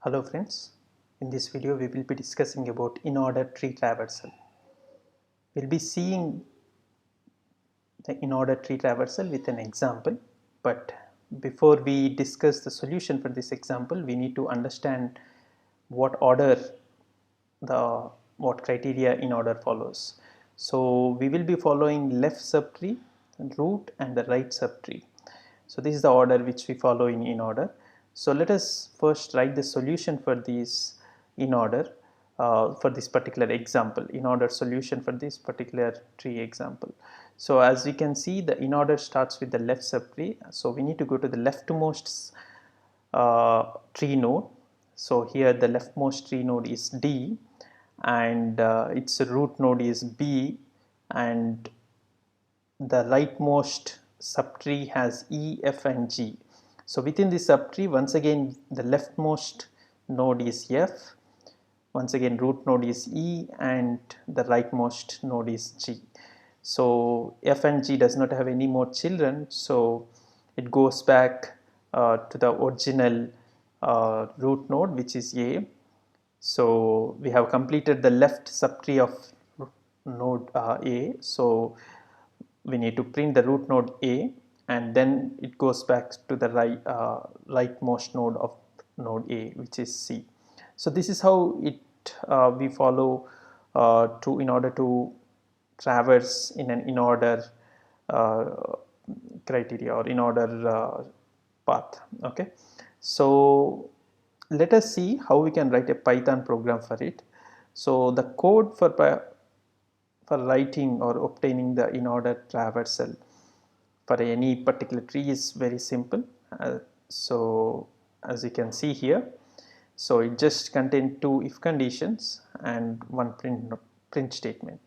Hello friends, in this video we will be discussing about in-order tree traversal. We will be seeing the in-order tree traversal with an example, but before we discuss the solution for this example, we need to understand what order what criteria in order follows. So we will be following left subtree, root and the right subtree. So this is the order which we follow in order. So let us first write the solution for these in order for this particular example, in order solution for this particular tree example. So as we can see, the in order starts with the left subtree. So we need to go to the leftmost tree node. So here the leftmost tree node is D and its root node is B, and the rightmost subtree has E, F and G. So within this subtree, once again the leftmost node is F, once again root node is E, and the rightmost node is G. So F and G does not have any more children, so it goes back to the original root node, which is A. So we have completed the left subtree of node A. So we need to print the root node A, and then it goes back to the rightmost node of node A, which is C. So this is how it we follow in order to traverse in an in order uh, criteria or in order path. Okay, so let us see how we can write a Python program for it. So the code for writing or obtaining the in order traversal for any particular tree is very simple. So as you can see here, so it just contains two if conditions and one print statement.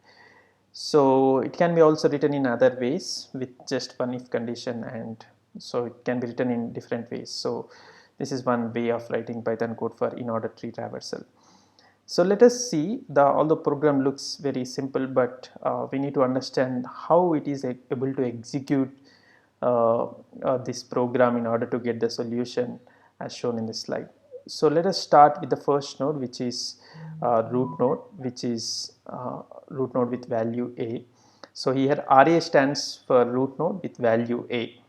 So it can be also written in other ways with just one if condition, and so it can be written in different ways. So this is one way of writing Python code for in order tree traversal. So let us see, although program looks very simple, but we need to understand how it is able to execute this program in order to get the solution as shown in this slide. So let us start with the first node, which is root node, which is root node with value A. So here RA stands for root node with value A.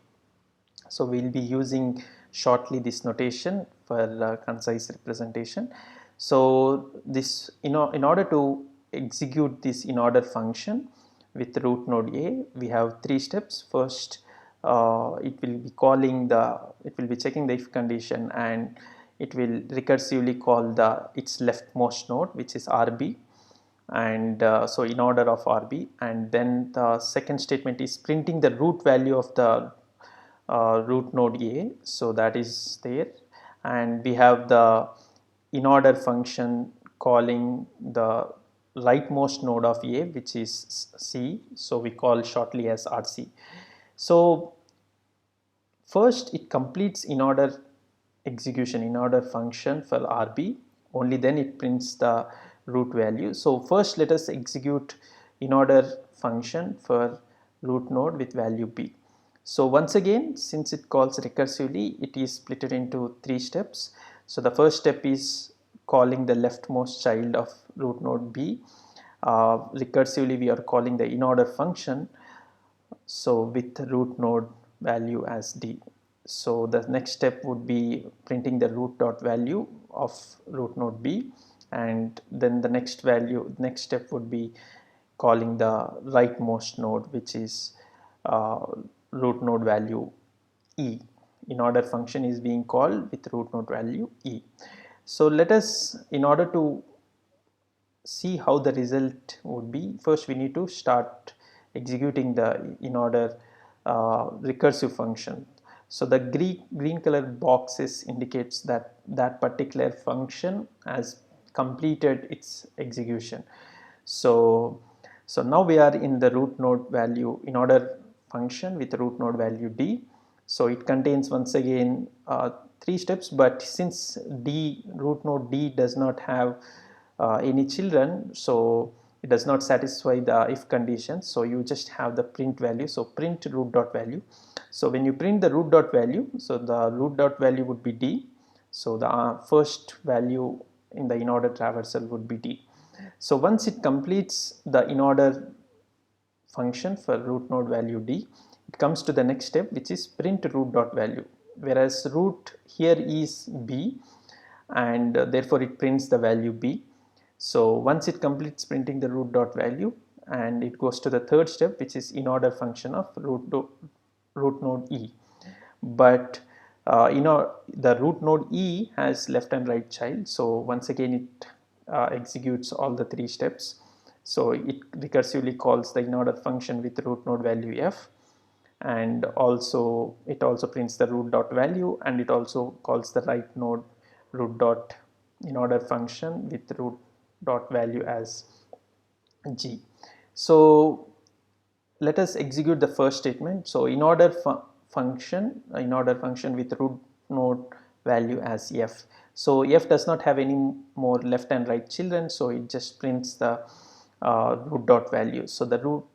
So we will be using shortly this notation for concise representation. So this in order to execute this in order function with root node A, we have three steps. First, it will be checking the if condition, and it will recursively call its leftmost node, which is RB, and so in order of RB, and then the second statement is printing the root value of the root node A, so that is there, and we have the in order function calling the rightmost node of A, which is C, so we call shortly as RC. So first it completes in order execution, in order function for RB, only then it prints the root value. So first let us execute in order function for root node with value B. So once again, since it calls recursively, it is split into three steps. So the first step is calling the leftmost child of root node B. Recursively we are calling the in order function, so with root node value as D. So the next step would be printing the root dot value of root node B, and then the next step would be calling the rightmost node, which is root node value E. In order function is being called with root node value E. So let us, in order to see how the result would be, first we need to start executing the in order recursive function. So the green color boxes indicates that particular function has completed its execution. So now we are in the root node value in order function with root node value D. So it contains once again three steps, but since root node D does not have any children, so it does not satisfy the if condition, so you just have the print value. So print root dot value. So when you print the root dot value, so the root dot value would be D. So the first value in the in-order traversal would be D. So once it completes the in-order function for root node value D, it comes to the next step, which is print root dot value. Whereas root here is B, and therefore it prints the value B. So once it completes printing the root dot value, and it goes to the third step, which is in order function of root node E. But the root node E has left and right child, so once again it executes all the three steps. So it recursively calls the in order function with root node value F, and also it also prints the root dot value, and it also calls the right node root dot in order function with root dot value as G. So let us execute the first statement. So in order function with root node value as F. So F does not have any more left and right children, so it just prints the root dot value. So the root,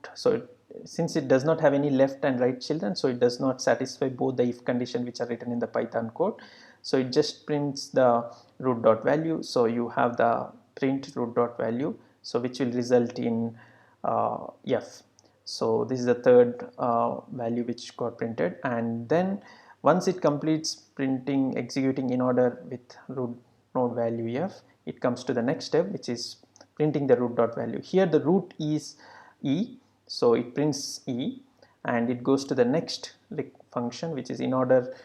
since it does not have any left and right children, so it does not satisfy both the if condition which are written in the Python code. So it just prints the root dot value. So you have the print root dot value, so which will result in F. So this is the third value which got printed, and then once it completes printing, executing in order with root node value F, it comes to the next step, which is printing the root dot value. Here the root is E, so it prints E, and it goes to the next function, which is in order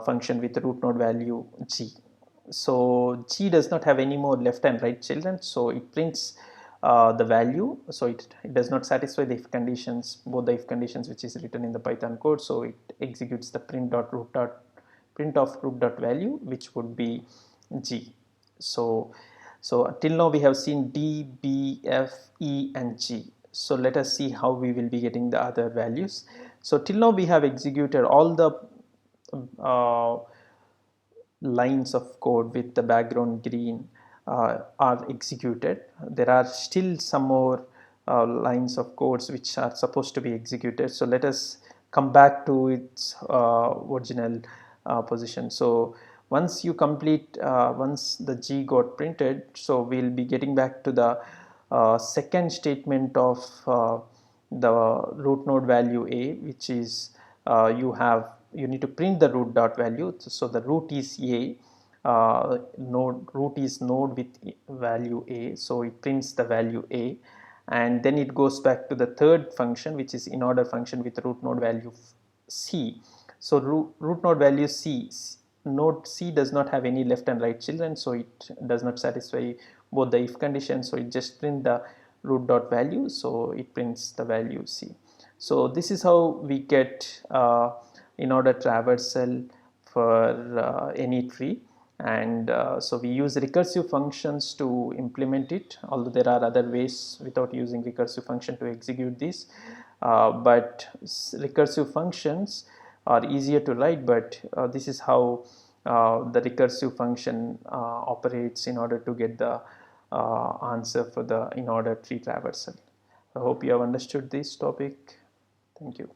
function with root node value G. So G does not have any more left and right children, so it prints the value. So it does not satisfy the if conditions, both the if conditions which is written in the Python code, so it executes the print of root dot value, which would be G. So till now we have seen D, B, F, E and G. So let us see how we will be getting the other values. So till now we have executed all the lines of code with the background green are executed. There are still some more lines of codes which are supposed to be executed. So let us come back to its original position. So once you complete, once the G got printed, so we'll be getting back to the second statement of the root node value A, which is you need to print the root dot value. So the root is A, root is node with value A, so it prints the value A, and then it goes back to the third function, which is in order function with root node value C. So root node value C, node C does not have any left and right children, so it does not satisfy both the if condition, so it just print the root dot value, so it prints the value C. So this is how we get in order traversal for any tree, and so we use recursive functions to implement it, although there are other ways without using recursive function to execute this, but recursive functions are easier to write, but this is how the recursive function operates in order to get the answer for the in order tree traversal. I hope you have understood this topic. Thank you.